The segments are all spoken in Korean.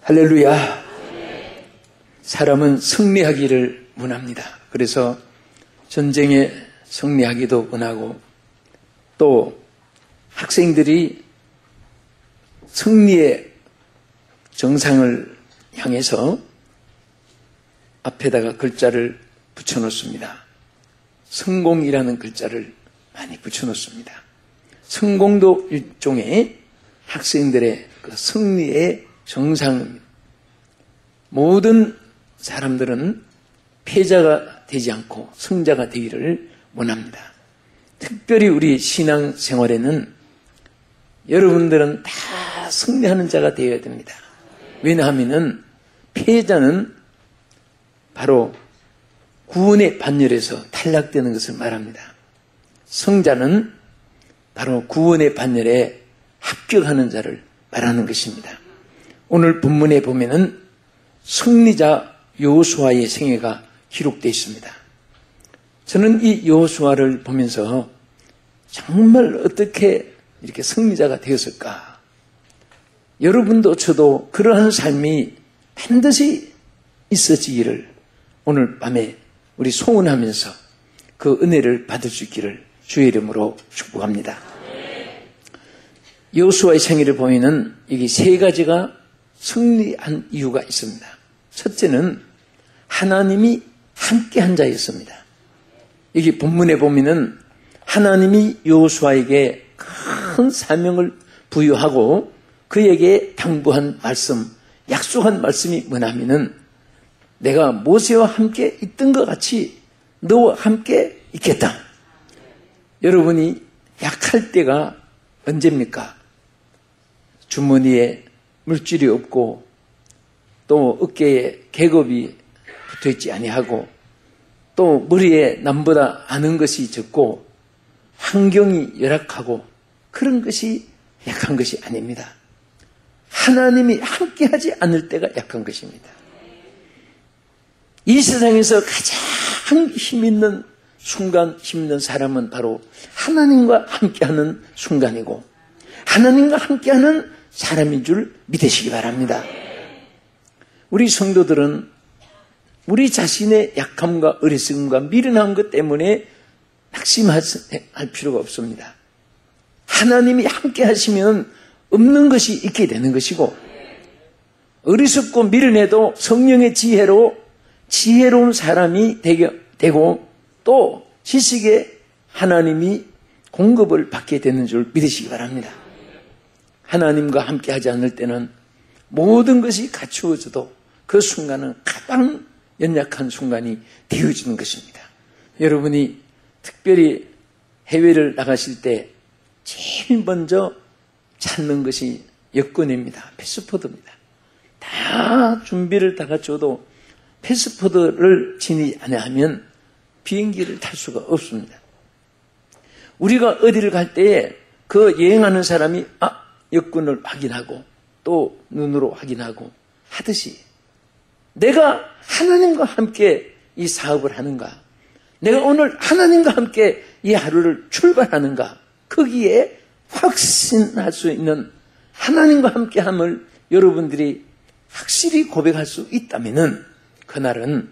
할렐루야. 사람은 승리하기를 원합니다. 그래서 전쟁에 승리하기도 원하고, 또 학생들이 승리의 정상을 향해서 앞에다가 글자를 붙여놓습니다. 성공이라는 글자를 많이 붙여놓습니다. 성공도 일종의 학생들의 그 승리의 정상입니다. 모든 사람들은 패자가 되지 않고 승자가 되기를 원합니다. 특별히 우리 신앙생활에는 여러분들은 다 승리하는 자가 되어야 됩니다. 왜냐하면 패자는 바로 구원의 반열에서 탈락되는 것을 말합니다. 승자는 바로 구원의 반열에 합격하는 자를 말하는 것입니다. 오늘 본문에 보면은 승리자 여호수아의 생애가 기록되어 있습니다. 저는 이 여호수아를 보면서 정말 어떻게 이렇게 승리자가 되었을까? 여러분도 저도 그러한 삶이 반드시 있어지기를 오늘 밤에 우리 소원하면서 그 은혜를 받을 수 있기를 주의 이름으로 축복합니다. 여호수아의 생애를 보면은 여기 세 가지가 승리한 이유가 있습니다. 첫째는 하나님이 함께한 자였습니다. 여기 본문에 보면은 하나님이 여호수아에게 큰 사명을 부여하고 그에게 당부한 말씀, 약속한 말씀이 뭐냐면은 내가 모세와 함께 있던 것 같이 너와 함께 있겠다. 여러분이 약할 때가 언제입니까? 주머니에 물질이 없고 또 어깨에 계급이 붙어있지 아니하고 또 머리에 남보다 아는 것이 적고 환경이 열악하고 그런 것이 약한 것이 아닙니다. 하나님이 함께하지 않을 때가 약한 것입니다. 이 세상에서 가장 힘있는 순간, 힘있는 사람은 바로 하나님과 함께하는 순간이고 하나님과 함께하는 사람인 줄 믿으시기 바랍니다. 우리 성도들은 우리 자신의 약함과 어리석음과 미련한 것 때문에 낙심할 필요가 없습니다. 하나님이 함께 하시면 없는 것이 있게 되는 것이고 어리석고 미련해도 성령의 지혜로 지혜로운 사람이 되고 또 지식에 하나님이 공급을 받게 되는 줄 믿으시기 바랍니다. 하나님과 함께 하지 않을 때는 모든 것이 갖추어져도 그 순간은 가장 연약한 순간이 되어지는 것입니다. 여러분이 특별히 해외를 나가실 때 제일 먼저 찾는 것이 여권입니다. 패스포드입니다. 다 준비를 다 갖춰도 패스포드를 지니 아니하면 비행기를 탈 수가 없습니다. 우리가 어디를 갈 때에 그 여행하는 사람이 여권을 확인하고 또 눈으로 확인하고 하듯이 내가 하나님과 함께 이 사업을 하는가, 내가 오늘 하나님과 함께 이 하루를 출발하는가, 거기에 확신할 수 있는 하나님과 함께함을 여러분들이 확실히 고백할 수 있다면은 그날은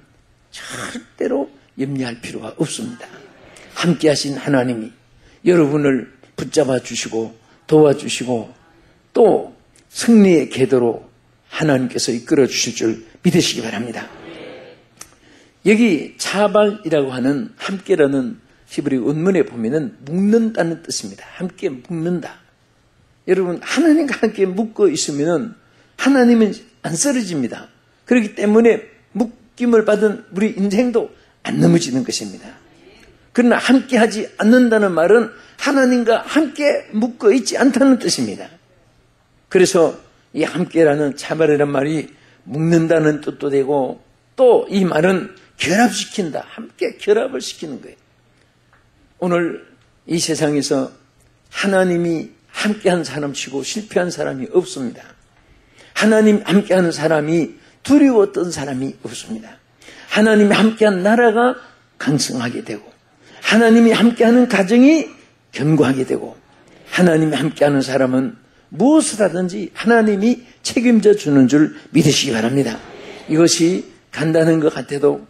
절대로 염려할 필요가 없습니다. 함께 하신 하나님이 여러분을 붙잡아 주시고 도와주시고 또 승리의 궤도로 하나님께서 이끌어 주실 줄 믿으시기 바랍니다. 여기 자발이라고 하는 함께라는 히브리 원문에 보면은 묶는다는 뜻입니다. 함께 묶는다. 여러분 하나님과 함께 묶어 있으면은 하나님은 안 쓰러집니다. 그렇기 때문에 묶임을 받은 우리 인생도 안 넘어지는 것입니다. 그러나 함께 하지 않는다는 말은 하나님과 함께 묶어 있지 않다는 뜻입니다. 그래서 이 함께라는 자발이라는 말이 묶는다는 뜻도 되고 또 이 말은 결합시킨다. 함께 결합을 시키는 거예요. 오늘 이 세상에서 하나님이 함께한 사람 치고 실패한 사람이 없습니다. 하나님 함께하는 사람이 두려웠던 사람이 없습니다. 하나님이 함께한 나라가 강성하게 되고 하나님이 함께하는 가정이 견고하게 되고 하나님이 함께하는 사람은 무엇을 하든지 하나님이 책임져 주는 줄 믿으시기 바랍니다. 이것이 간단한 것 같아도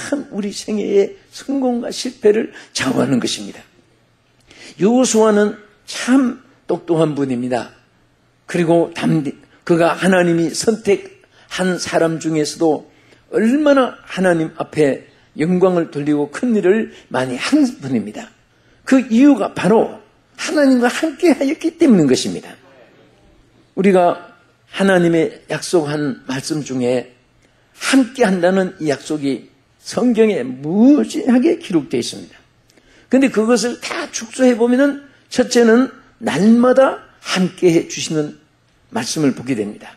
참 우리 생애의 성공과 실패를 좌우하는 것입니다. 여호수아는 참 똑똑한 분입니다. 그리고 그가 하나님이 선택한 사람 중에서도 얼마나 하나님 앞에 영광을 돌리고 큰 일을 많이 한 분입니다. 그 이유가 바로 하나님과 함께 하였기 때문인 것입니다. 우리가 하나님의 약속한 말씀 중에 함께 한다는 이 약속이 성경에 무지하게 기록되어 있습니다. 그런데 그것을 다 축소해 보면은 첫째는 날마다 함께 해 주시는 말씀을 보게 됩니다.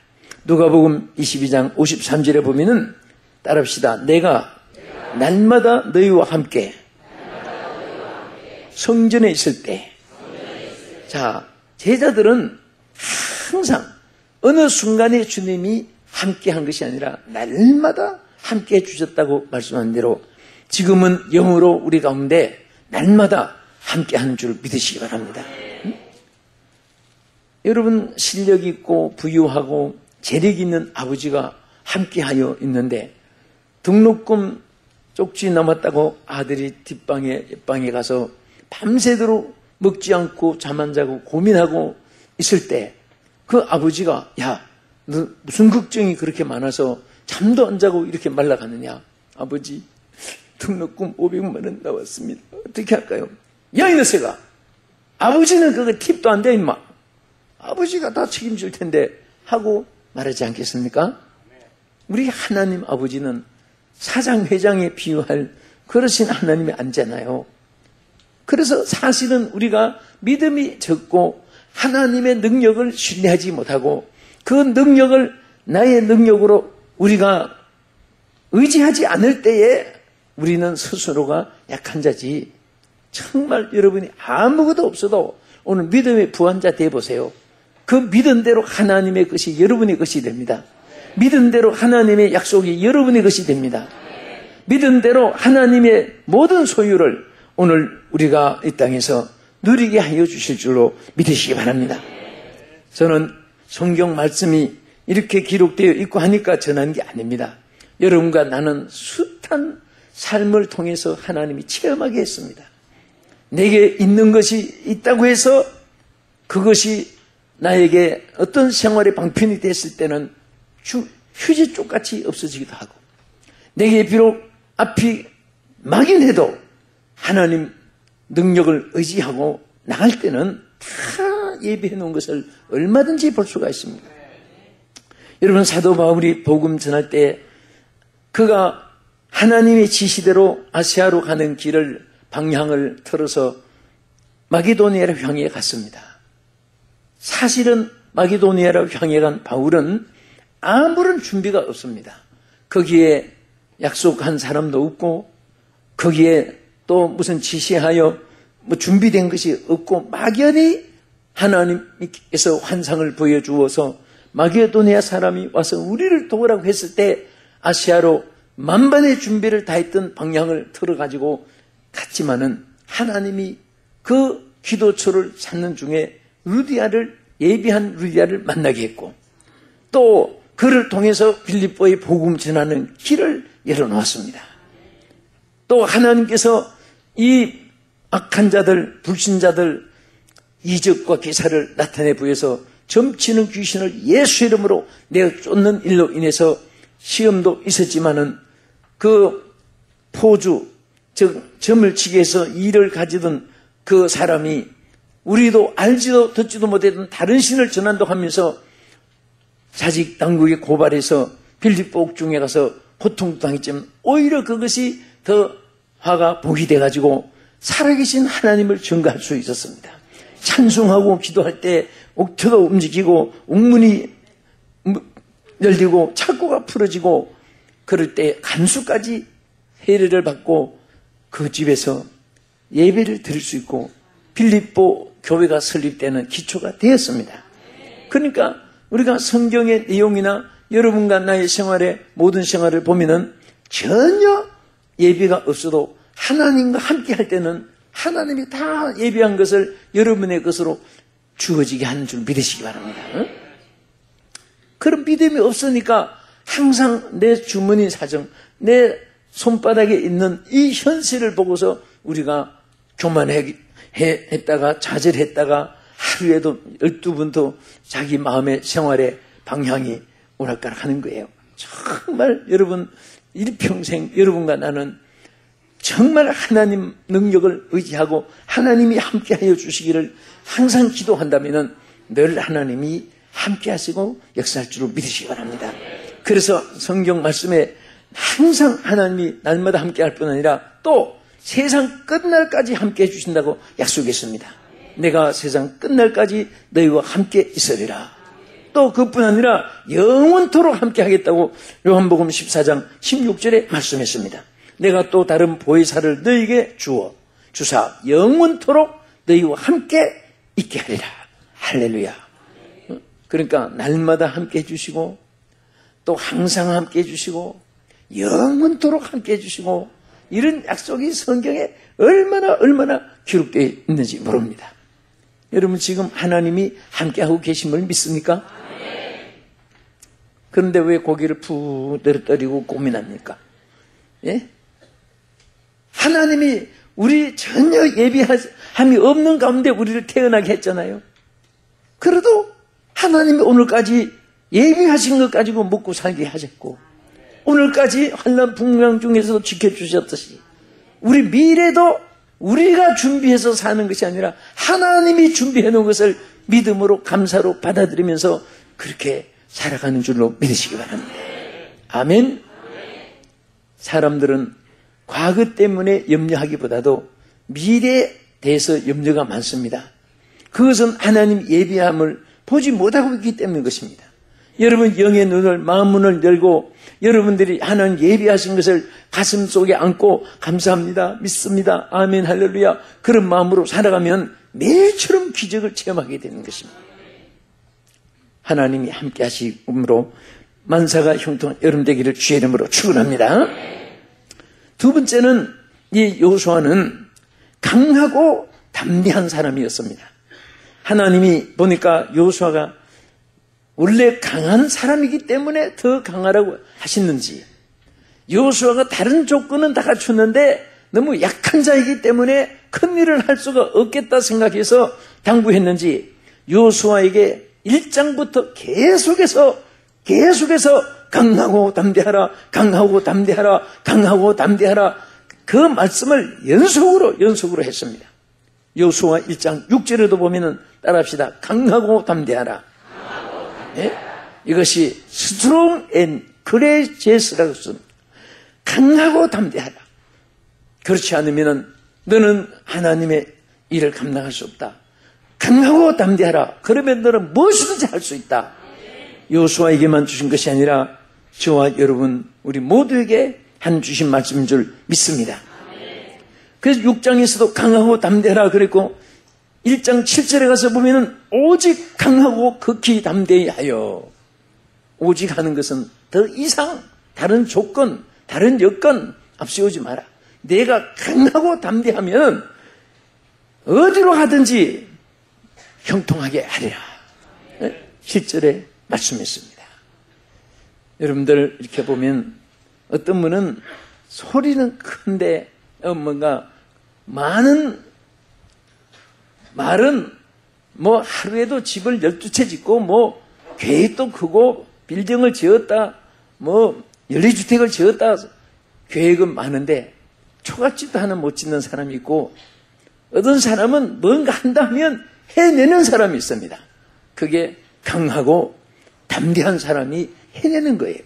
누가복음 22장 53절에 보면은 따라합시다. 내가 날마다 너희와 함께 성전에 있을 때. 자, 제자들은 항상 어느 순간에 주님이 함께 한 것이 아니라 날마다 함께 해주셨다고 말씀한 대로 지금은 영으로 우리 가운데 날마다 함께 하는 줄 믿으시기 바랍니다. 여러분, 실력 있고 부유하고 재력 있는 아버지가 함께하여 있는데 등록금 쪽지 남았다고 아들이 뒷방에 옆방에 가서 밤새도록 먹지 않고 잠 안 자고 고민하고 있을 때 그 아버지가 야, 너 무슨 걱정이 그렇게 많아서 잠도 안 자고 이렇게 말라가느냐. 아버지, 등록금 500만 원 나왔습니다. 어떻게 할까요? 야, 이 녀석아, 아버지는 그거 팁도 안 돼 임마. 아버지가 다 책임질 텐데 하고 말하지 않겠습니까? 우리 하나님 아버지는 사장 회장에 비유할 그러신 하나님이 아니잖아요. 그래서 사실은 우리가 믿음이 적고 하나님의 능력을 신뢰하지 못하고 그 능력을 나의 능력으로 우리가 의지하지 않을 때에 우리는 스스로가 약한 자지. 정말 여러분이 아무것도 없어도 오늘 믿음의 부한자 되어보세요. 그 믿은 대로 하나님의 것이 여러분의 것이 됩니다. 믿은 대로 하나님의 약속이 여러분의 것이 됩니다. 믿은 대로 하나님의 모든 소유를 오늘 우리가 이 땅에서 누리게 하여 주실 줄로 믿으시기 바랍니다. 저는 성경 말씀이 이렇게 기록되어 있고 하니까 전하는 게 아닙니다. 여러분과 나는 숱한 삶을 통해서 하나님이 체험하게 했습니다. 내게 있는 것이 있다고 해서 그것이 나에게 어떤 생활의 방편이 됐을 때는 휴지 쪽같이 없어지기도 하고 내게 비록 앞이 막인 해도 하나님 능력을 의지하고 나갈 때는 다 예비해 놓은 것을 얼마든지 볼 수가 있습니다. 여러분, 사도 바울이 복음 전할 때 그가 하나님의 지시대로 아시아로 가는 길을 방향을 틀어서 마게도니아를 향해 갔습니다. 사실은 마게도니아를 향해 간 바울은 아무런 준비가 없습니다. 거기에 약속한 사람도 없고 거기에 또 무슨 지시하여 준비된 것이 없고 막연히 하나님께서 환상을 보여주어서 마게도니아 사람이 와서 우리를 도우라고 했을 때 아시아로 만반의 준비를 다했던 방향을 틀어가지고 갔지만은 하나님이 그 기도처를 찾는 중에 예비한 루디아를 만나게 했고 또 그를 통해서 빌립보의 복음 전하는 길을 열어놓았습니다. 또 하나님께서 이 악한 자들, 불신자들 이적과 기사를 나타내 보여서 점치는 귀신을 예수 이름으로 내어 쫓는 일로 인해서 시험도 있었지만은 그 포주, 즉 점을 치게 해서 일을 가지던 그 사람이 우리도 알지도 듣지도 못했던 다른 신을 전한다고 하면서 자직 당국에 고발해서 빌립보 옥중에 가서 고통도 당했지만 오히려 그것이 더 화가 복이 돼가지고 살아계신 하나님을 증거할 수 있었습니다. 찬송하고 기도할 때 옥터가 움직이고 옥문이 열리고 창고가 풀어지고 그럴 때 간수까지 해례를 받고 그 집에서 예배를 드릴 수 있고 빌립보 교회가 설립되는 기초가 되었습니다. 그러니까 우리가 성경의 내용이나 여러분과 나의 생활의 모든 생활을 보면은 전혀 예비가 없어도 하나님과 함께 할 때는 하나님이 다 예비한 것을 여러분의 것으로 주어지게 하는 줄 믿으시기 바랍니다. 그런 믿음이 없으니까 항상 내 주머니 사정, 내 손바닥에 있는 이 현실을 보고서 우리가 교만했다가 좌절했다가 하루에도 12번도 자기 마음의 생활의 방향이 오락가락하는 거예요. 정말 여러분 일평생 여러분과 나는 정말 하나님 능력을 의지하고 하나님이 함께하여 주시기를 항상 기도한다면 늘 하나님이 함께하시고 역사할 줄을 믿으시기 바랍니다. 그래서 성경 말씀에 항상 하나님이 날마다 함께할 뿐 아니라 또 세상 끝날까지 함께해 주신다고 약속했습니다. 내가 세상 끝날까지 너희와 함께 있으리라. 또 그뿐 아니라 영원토록 함께하겠다고 요한복음 14장 16절에 말씀했습니다. 내가 또 다른 보혜사를 너희에게 주사 영원토록 너희와 함께 있게 하리라. 할렐루야. 그러니까 날마다 함께 해주시고 또 항상 함께 해주시고 영원토록 함께 해주시고 이런 약속이 성경에 얼마나 기록되어 있는지 모릅니다. 여러분 지금 하나님이 함께하고 계심을 믿습니까? 그런데 왜 고개를 푹 내려떠리고 고민합니까? 예? 하나님이 우리 전혀 예비함이 없는 가운데 우리를 태어나게 했잖아요. 그래도 하나님이 오늘까지 예비하신 것 가지고 먹고 살게 하셨고 오늘까지 환난 풍랑 중에서도 지켜주셨듯이 우리 미래도 우리가 준비해서 사는 것이 아니라 하나님이 준비해 놓은 것을 믿음으로 감사로 받아들이면서 그렇게 살아가는 줄로 믿으시기 바랍니다. 아멘. 사람들은 과거 때문에 염려하기보다도 미래에 대해서 염려가 많습니다. 그것은 하나님 예비함을 보지 못하고 있기 때문인 것입니다. 여러분 영의 눈을 마음 문을 열고 여러분들이 하나님 예비하신 것을 가슴 속에 안고 감사합니다. 믿습니다. 아멘 할렐루야. 그런 마음으로 살아가면 매일처럼 기적을 체험하게 되는 것입니다. 하나님이 함께 하심으로 만사가 형통한 여름 되기를 주의 이름으로 축원합니다. 두 번째는 이 여호수아는 강하고 담대한 사람이었습니다. 하나님이 보니까 여호수아가 원래 강한 사람이기 때문에 더 강하라고 하시는지 여호수아가 다른 조건은 다 갖췄는데 너무 약한 자이기 때문에 큰 일을 할 수가 없겠다 생각해서 당부했는지 여호수아에게 1장부터 계속해서 강하고 담대하라, 강하고 담대하라, 강하고 담대하라 그 말씀을 연속으로 했습니다. 여호수아 1장 6절에도 보면은 따라합시다. 강하고 담대하라. 예? 이것이 strong and courageous라고 씁니다. 강하고 담대하라. 그렇지 않으면 너는 하나님의 일을 감당할 수 없다. 강하고 담대하라. 그러면 너는 무엇이든지 할 수 있다. 여호수아에게만 주신 것이 아니라 저와 여러분 우리 모두에게 한 주신 말씀인 줄 믿습니다. 그래서 6장에서도 강하고 담대하라 그랬고 1장 7절에 가서 보면은 오직 강하고 극히 담대히 하여 오직 하는 것은 더 이상 다른 조건, 다른 여건 앞세우지 마라. 내가 강하고 담대하면 어디로 가든지 형통하게 하리라. 7절에 말씀했습니다. 여러분들 이렇게 보면 어떤 분은 소리는 큰데 뭔가 말은 뭐 하루에도 집을 12채 짓고 뭐 계획도 크고 빌딩을 지었다 뭐 연립주택을 지었다 계획은 많은데 초가집도 하나 못 짓는 사람이 있고 어떤 사람은 뭔가 한다면 해내는 사람이 있습니다. 그게 강하고 담대한 사람이 해내는 거예요.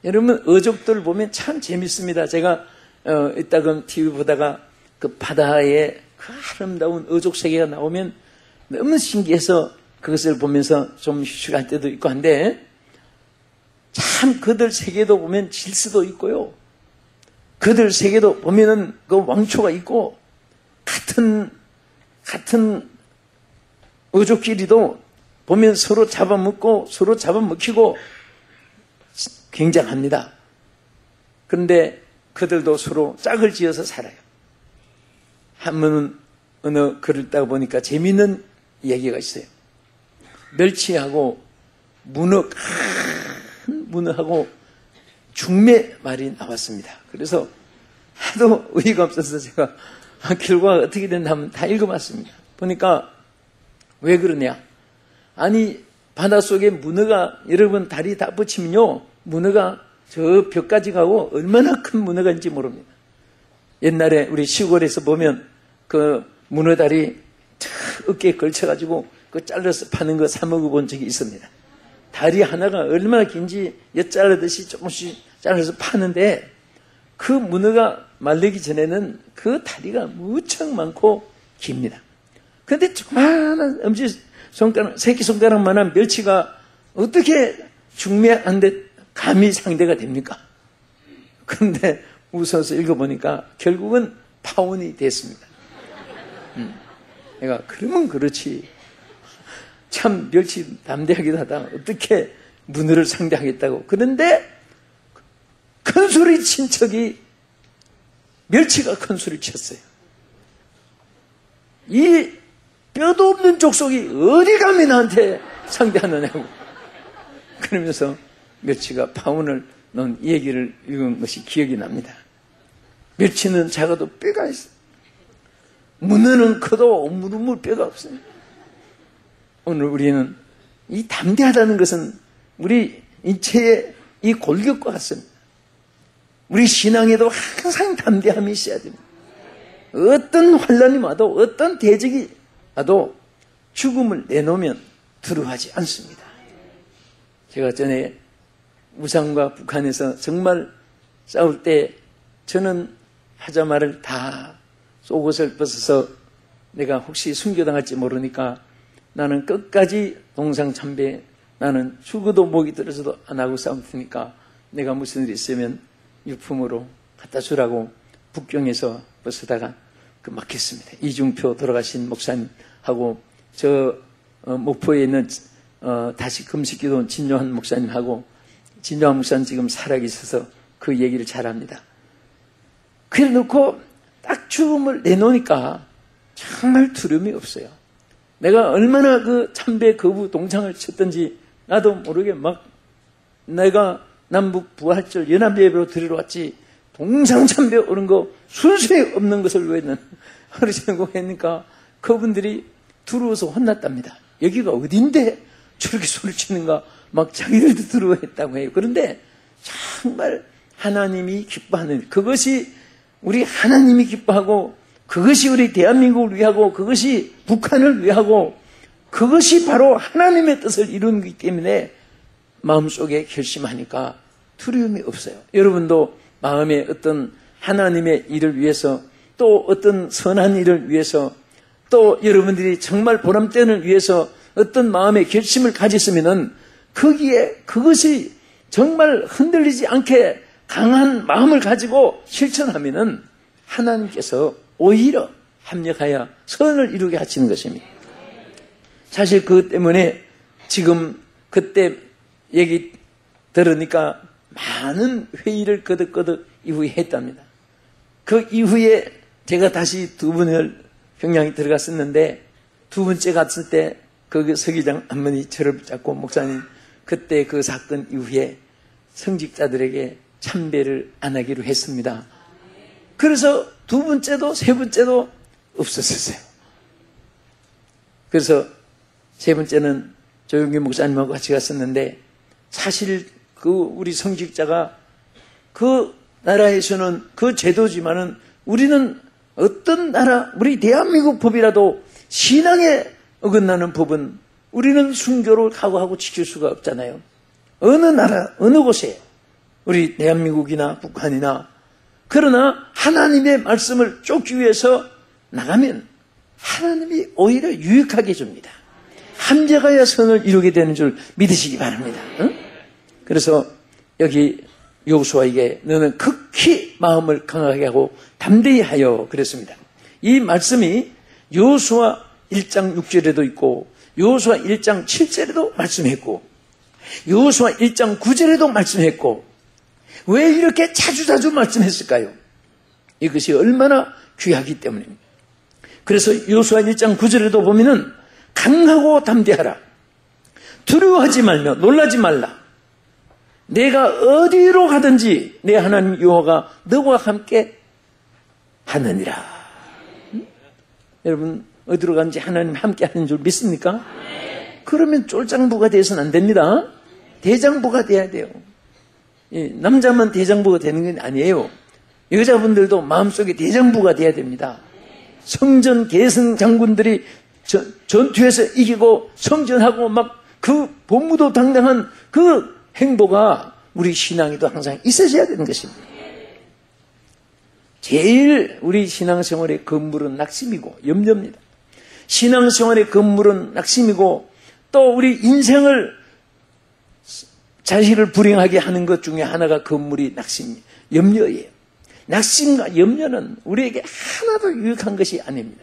여러분 어족들 보면 참 재밌습니다. 제가 이따금 TV 보다가 그 바다에 그 아름다운 어족 세계가 나오면 너무 신기해서 그것을 보면서 좀 휴식할 때도 있고 한데 참 그들 세계도 보면 질서도 있고요. 그들 세계도 보면은 그 왕초가 있고 같은 어족끼리도 보면 서로 잡아먹고 서로 잡아먹히고 굉장합니다. 그런데 그들도 서로 짝을 지어서 살아요. 한 번은 어느 글을 읽다 보니까 재미있는 이야기가 있어요. 멸치하고 문어, 큰 문어하고 중매 말이 나왔습니다. 그래서 하도 의의가 없어서 제가 결과가 어떻게 됐나 하면 다 읽어봤습니다. 보니까 왜 그러냐? 아니 바닷속에 문어가 여러분 다리 다 붙이면요 문어가 저 벽까지 가고 얼마나 큰 문어가 있는지 모릅니다. 옛날에 우리 시골에서 보면 그 문어 다리 어깨에 걸쳐가지고 그 잘라서 파는 거 사 먹어본 적이 있습니다. 다리 하나가 얼마나 긴지 엿자르듯이 조금씩 잘라서 파는데 그 문어가 말리기 전에는 그 다리가 무척 많고 깁니다. 그런데 조그마한 엄지손가락, 새끼손가락만한 멸치가 어떻게 중매한데 감히 상대가 됩니까? 그런데 웃어서 읽어보니까 결국은 파혼이 됐습니다. 내가 그러면 그렇지. 참 멸치 담대하기도 하다. 어떻게 문어를 상대하겠다고. 그런데 큰 소리 친 척이 멸치가 큰 소리 쳤어요. 이 뼈도 없는 족속이 어디 감히 나한테 상대하느냐고. 그러면서 멸치가 파혼을 넣은 얘기를 읽은 것이 기억이 납니다. 멸치는 작아도 뼈가 있어요. 문어는 커도 오물오물 뼈가 없어요. 오늘 우리는 이 담대하다는 것은 우리 인체의 이 골격과 같습니다. 우리 신앙에도 항상 담대함이 있어야 됩니다. 어떤 환란이 와도 어떤 대적이 와도 죽음을 내놓으면 두려워하지 않습니다. 제가 전에 우상과 북한에서 정말 싸울 때 저는 하자마를 다 속옷을 벗어서 내가 혹시 순교당할지 모르니까 나는 끝까지 동상참배, 나는 죽어도 목이 들어서도 안 하고 싸울 테니까 내가 무슨 일이 있으면 유품으로 갖다 주라고 북경에서 벗어다가 맡겼습니다. 이중표 돌아가신 목사님하고 저 목포에 있는 다시 금식기도 진요한 목사님하고 진요한 목사님 지금 살아계셔서 그 얘기를 잘합니다. 그래 놓고 딱 죽음을 내놓으니까 정말 두려움이 없어요. 내가 얼마나 그 참배 거부 동창을 쳤던지 나도 모르게 막 내가 남북 부활절 연합예배로 드리러 왔지 동상 참배 오는 거 순수히 없는 것을 왜는 그러시고 했니까 그분들이 두려워서 혼났답니다. 여기가 어딘데 저렇게 소리 치는가 막 자기들도 두려워했다고 해요. 그런데 정말 하나님이 기뻐하는 그것이 우리 하나님이 기뻐하고 그것이 우리 대한민국을 위하고 그것이 북한을 위하고 그것이 바로 하나님의 뜻을 이루는 것이기 때문에 마음속에 결심하니까 두려움이 없어요. 여러분도 마음에 어떤 하나님의 일을 위해서 또 어떤 선한 일을 위해서 또 여러분들이 정말 보람된을 위해서 어떤 마음의 결심을 가졌으면은 거기에 그것이 정말 흔들리지 않게 강한 마음을 가지고 실천하면은 하나님께서 오히려 합력하여 선을 이루게 하시는 것입니다. 사실 그것 때문에 지금 그때 얘기 들으니까 많은 회의를 거듭거듭 이후에 했답니다. 그 이후에 제가 다시 두 번을 평양에 들어갔었는데 두 번째 갔을 때 그 서기장 한 분이 저를 붙잡고 목사님 그때 그 사건 이후에 성직자들에게 참배를 안 하기로 했습니다. 그래서 두 번째도 세 번째도 없었어요. 그래서 세 번째는 조용기 목사님하고 같이 갔었는데 사실 그 우리 성직자가 그 나라에서는 그 제도지만은 우리는 어떤 나라, 우리 대한민국 법이라도 신앙에 어긋나는 법은 우리는 순교를 각오하고 지킬 수가 없잖아요. 어느 나라, 어느 곳에 우리 대한민국이나 북한이나 그러나 하나님의 말씀을 쫓기 위해서 나가면 하나님이 오히려 유익하게 해줍니다. 함재가야 선을 이루게 되는 줄 믿으시기 바랍니다. 응? 그래서 여기 여호수아에게 너는 극히 마음을 강하게 하고 담대히 하여 그랬습니다. 이 말씀이 여호수아 1장 6절에도 있고 여호수아 1장 7절에도 말씀했고 여호수아 1장 9절에도 말씀했고 왜 이렇게 자주자주 말씀했을까요? 이것이 얼마나 귀하기 때문입니다. 그래서 여호수아 1장 9절에도 보면은 강하고 담대하라. 두려워하지 말며 놀라지 말라. 내가 어디로 가든지 내 하나님 여호와가 너와 함께 하느니라. 여러분 어디로 가든지 하나님 함께 하는 줄 믿습니까? 그러면 쫄장부가 돼서는 안 됩니다. 대장부가 돼야 돼요. 남자만 대장부가 되는 건 아니에요. 여자분들도 마음속에 대장부가 돼야 됩니다. 성전 계승 장군들이 전투에서 이기고 성전하고 막 그 본무도 당당한 그 행보가 우리 신앙에도 항상 있어져야 되는 것입니다. 제일 우리 신앙생활의 건물은 낙심이고 염려입니다. 신앙생활의 건물은 낙심이고 또 우리 인생을 자식을 불행하게 하는 것 중에 하나가 건물이 낙심, 염려예요. 낙심과 염려는 우리에게 하나도 유익한 것이 아닙니다.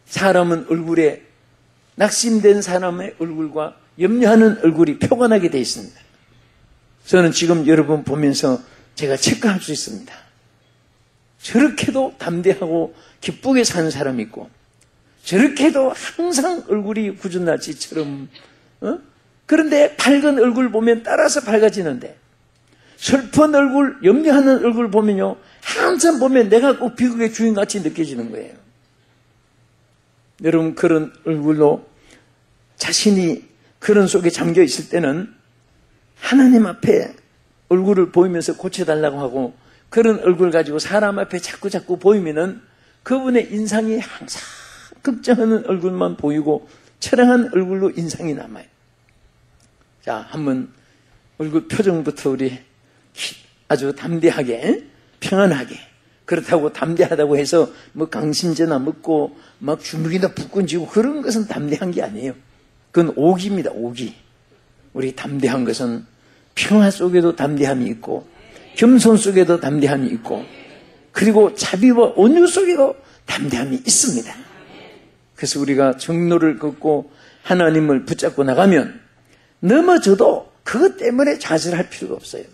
사람은 얼굴에 낙심된 사람의 얼굴과 염려하는 얼굴이 표관하게 되어 있습니다. 저는 지금 여러분 보면서 제가 체크할 수 있습니다. 저렇게도 담대하고 기쁘게 사는 사람이 있고 저렇게도 항상 얼굴이 굳은날씨처럼 그런데 밝은 얼굴 보면 따라서 밝아지는데 슬픈 얼굴, 염려하는 얼굴 보면요 한참 보면 내가 꼭 비극의 주인같이 느껴지는 거예요. 여러분 그런 얼굴로 자신이 그런 속에 잠겨 있을 때는 하나님 앞에 얼굴을 보이면서 고쳐달라고 하고 그런 얼굴 가지고 사람 앞에 자꾸 보이면은 그분의 인상이 항상 걱정하는 얼굴만 보이고 처량한 얼굴로 인상이 남아요. 자, 한번 얼굴 표정부터 우리 아주 담대하게 평안하게 그렇다고 담대하다고 해서 뭐 강심제나 먹고 막 주먹이나 붓건 쥐고 그런 것은 담대한 게 아니에요. 그건 오기입니다. 오기. 우리 담대한 것은 평화 속에도 담대함이 있고 겸손 속에도 담대함이 있고 그리고 자비와 온유 속에도 담대함이 있습니다. 그래서 우리가 정로를 걷고 하나님을 붙잡고 나가면 넘어져도 그것 때문에 좌절할 필요가 없어요.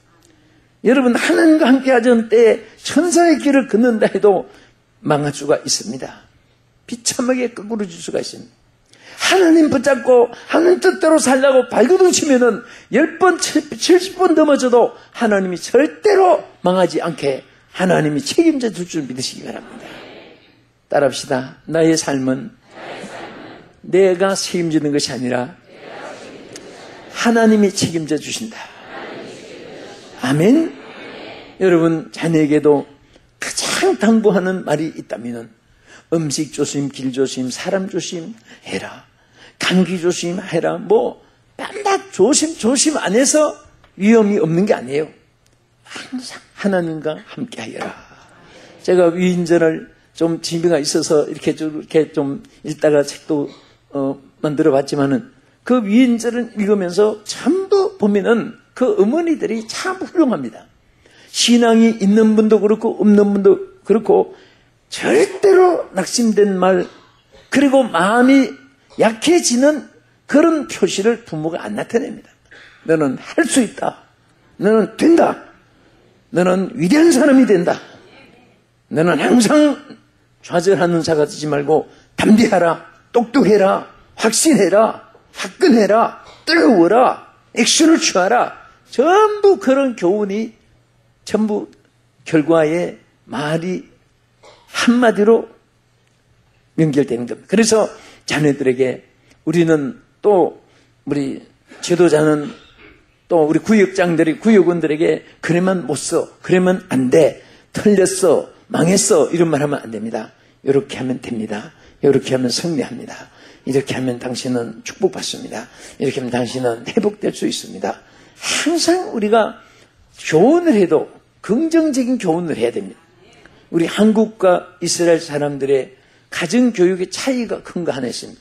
여러분 하나님과 함께 하던 때에 천사의 길을 걷는다 해도 망할 수가 있습니다. 비참하게 거꾸로 질 수가 있습니다. 하나님 붙잡고 하나님 뜻대로 살라고 발버둥치면은 10번, 70번 넘어져도 하나님이 절대로 망하지 않게 하나님이 책임져 줄 줄 믿으시기 바랍니다. 따라합시다. 나의 삶은 내가 책임지는 것이 아니라 하나님이 책임져 주신다. 아멘. 여러분 자녀에게도 가장 당부하는 말이 있다면 음식 조심, 길 조심, 사람 조심해라. 감기 조심해라. 뭐 밤낮 조심 안 해서 위험이 없는 게 아니에요. 항상 하나님과 함께 하여라. 제가 위인전을 좀 재미가 있어서 이렇게 좀 읽다가 책도 만들어 봤지만은 그 위인전을 읽으면서 전부 보면은 그 어머니들이 참 훌륭합니다. 신앙이 있는 분도 그렇고 없는 분도 그렇고 절대로 낙심된 말 그리고 마음이 약해지는 그런 표시를 부모가 안 나타냅니다. 너는 할 수 있다. 너는 된다. 너는 위대한 사람이 된다. 너는 항상 좌절하는 자가 되지 말고 담대하라. 똑똑해라. 확신해라. 화끈해라. 뜨거워라. 액션을 취하라. 전부 그런 교훈이 전부 결과의 말이 한마디로 연결되는 겁니다. 그래서 자녀들에게 우리는 또 우리 지도자는 또 우리 구역장들이 구역원들에게 그러면 못 써. 그러면 안 돼. 틀렸어. 망했어. 이런 말 하면 안 됩니다. 이렇게 하면 됩니다. 이렇게 하면 승리합니다. 이렇게 하면 당신은 축복받습니다. 이렇게 하면 당신은 회복될 수 있습니다. 항상 우리가 교훈을 해도 긍정적인 교훈을 해야 됩니다. 우리 한국과 이스라엘 사람들의 가정교육의 차이가 큰 거 하나 있습니다.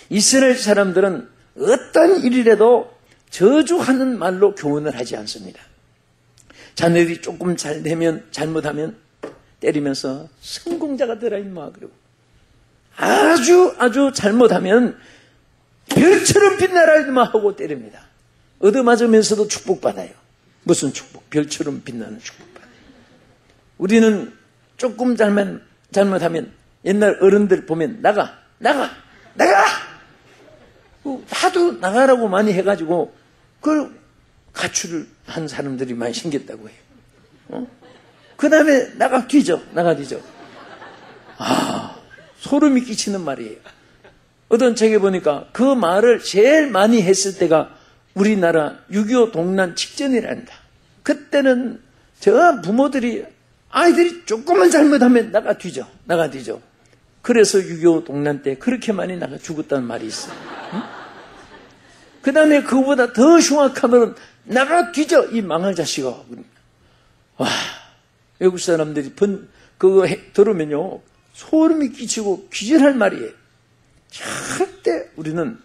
이스라엘 사람들은 어떤 일이라도 저주하는 말로 교훈을 하지 않습니다. 자녀들이 조금 잘 되면 잘못하면 때리면서 성공자가 되라 임마 그러고 아주 잘못하면 별처럼 빛나라 임마 하고 때립니다. 얻어맞으면서도 축복받아요. 무슨 축복? 별처럼 빛나는 축복받아요. 우리는 조금 잘못하면 옛날 어른들 보면 나가 나가! 하도 나가라고 많이 해가지고 그걸 가출을 한 사람들이 많이 생겼다고 해요. 그 다음에 나가 뒤져. 소름이 끼치는 말이에요. 어떤 책에 보니까 그 말을 제일 많이 했을 때가 우리나라 6.25 동란 직전이란다. 그때는 저 부모들이 아이들이 조금만 잘못하면 나가 뒤져. 그래서 6.25 동란 때 그렇게 많이 나가 죽었다는 말이 있어요. 응? 그 다음에 그거보다 더 흉악하면 나가 뒤져, 이 망할 자식아. 와, 외국 사람들이 그거 들으면요 소름이 끼치고 기절할 말이에요. 절대 우리는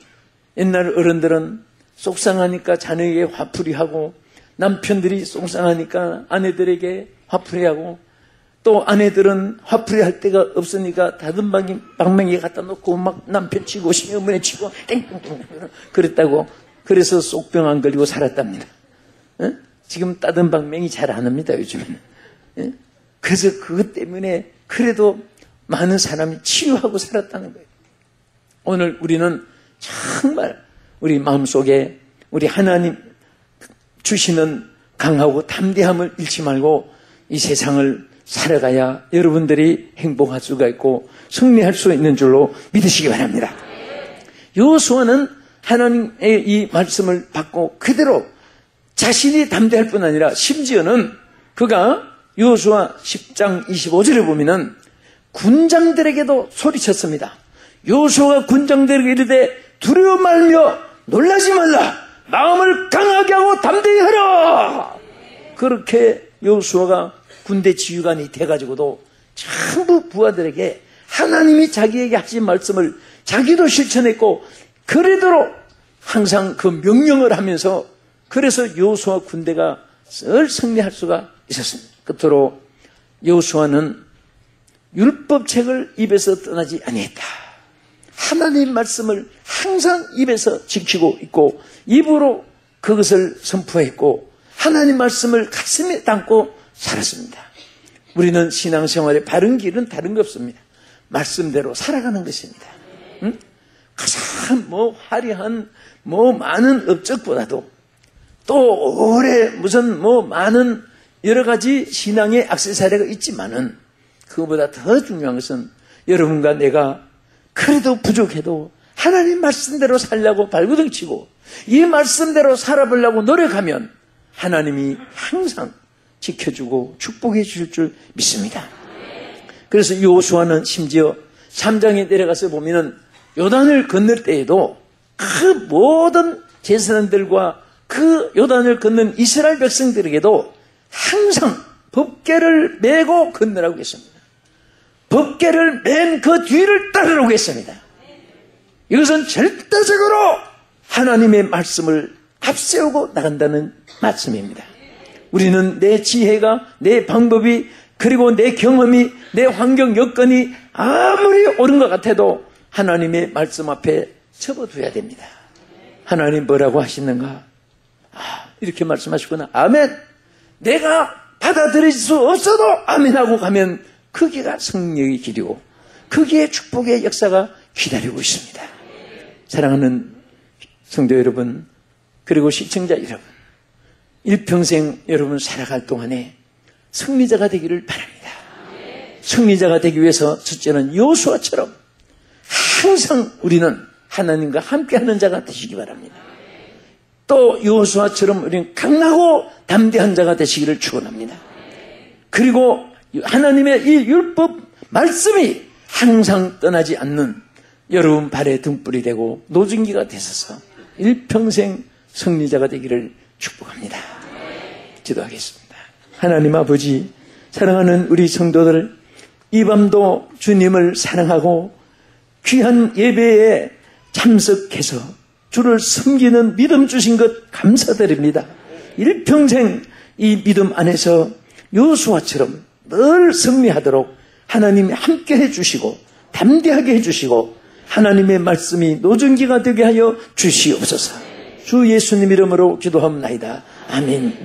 옛날 어른들은 속상하니까 자녀에게 화풀이하고, 남편들이 속상하니까 아내들에게 화풀이하고, 또 아내들은 화풀이할 데가 없으니까 다른 방맹이 갖다 놓고 막 남편 치고 시어머니 치고 땡땡땡 그랬다고. 그래서 속병 안 걸리고 살았답니다. 지금 따든 방맹이 잘 안 합니다, 요즘에는. 그래서 그것 때문에 그래도 많은 사람이 치유하고 살았다는 거예요. 오늘 우리는 정말 우리 마음속에 우리 하나님 주시는 강하고 담대함을 잃지 말고 이 세상을 살아가야 여러분들이 행복할 수가 있고 승리할 수 있는 줄로 믿으시기 바랍니다. 여호수아는 하나님의 이 말씀을 받고 그대로 자신이 담대할 뿐 아니라 심지어는 그가 여호수아 10장 25절에 보면은 군장들에게도 소리쳤습니다. 여호수아가 군장들에게 이르되 두려워 말며 놀라지 말라. 마음을 강하게 하고 담대히 하라. 그렇게 여호수아가 군대 지휘관이 돼가지고도 전부 부하들에게 하나님이 자기에게 하신 말씀을 자기도 실천했고 그러도록 항상 그 명령을 하면서 그래서 여호수아 군대가 늘 승리할 수가 있었습니다. 끝으로 여호수아는 율법책을 입에서 떠나지 아니했다. 하나님 말씀을 항상 입에서 지키고 있고 입으로 그것을 선포했고 하나님 말씀을 가슴에 담고 살았습니다. 우리는 신앙생활의 바른 길은 다른 게 없습니다. 말씀대로 살아가는 것입니다. 응? 가장 화려한 많은 업적보다도 또 오래 무슨 많은 여러 가지 신앙의 액세서리가 있지만은 그거보다 더 중요한 것은 여러분과 내가 그래도 부족해도 하나님 말씀대로 살려고 발구둥치고 이 말씀대로 살아보려고 노력하면 하나님이 항상 지켜주고 축복해 주실 줄 믿습니다. 그래서 여호수아는 심지어 3장에 내려가서 보면은 요단을 건널 때에도 그 모든 제사장들과 그 요단을 건넌 이스라엘 백성들에게도 항상 법궤를 메고 건너라고 했습니다. 법궤를 맨 그 뒤를 따르라고 했습니다. 이것은 절대적으로 하나님의 말씀을 앞세우고 나간다는 말씀입니다. 우리는 내 지혜가, 내 방법이, 그리고 내 경험이, 내 환경 여건이 아무리 옳은 것 같아도 하나님의 말씀 앞에 접어둬야 됩니다. 하나님 뭐라고 하시는가? 이렇게 말씀하시구나. 아멘. 내가 받아들일 수 없어도 아멘하고 가면 거기가 승리의 길이고 거기에 축복의 역사가 기다리고 있습니다. 사랑하는 성도 여러분, 그리고 시청자 여러분, 일평생 여러분 살아갈 동안에 승리자가 되기를 바랍니다. 승리자가 되기 위해서 첫째는 여호수아처럼 항상 우리는 하나님과 함께하는 자가 되시기 바랍니다. 또 여호수아처럼 우리는 강하고 담대한 자가 되시기를 축원합니다. 그리고 하나님의 이 율법 말씀이 항상 떠나지 않는 여러분 발에 등불이 되고 노증기가 되셔서 일평생 승리자가 되기를 축복합니다. 기도하겠습니다. 하나님 아버지, 사랑하는 우리 성도들, 이 밤도 주님을 사랑하고 귀한 예배에 참석해서 주를 섬기는 믿음 주신 것 감사드립니다. 일평생 이 믿음 안에서 여호수아처럼 늘 승리하도록 하나님이 함께 해주시고 담대하게 해주시고 하나님의 말씀이 노증기가 되게 하여 주시옵소서. 주 예수님 이름으로 기도합나이다. 아멘.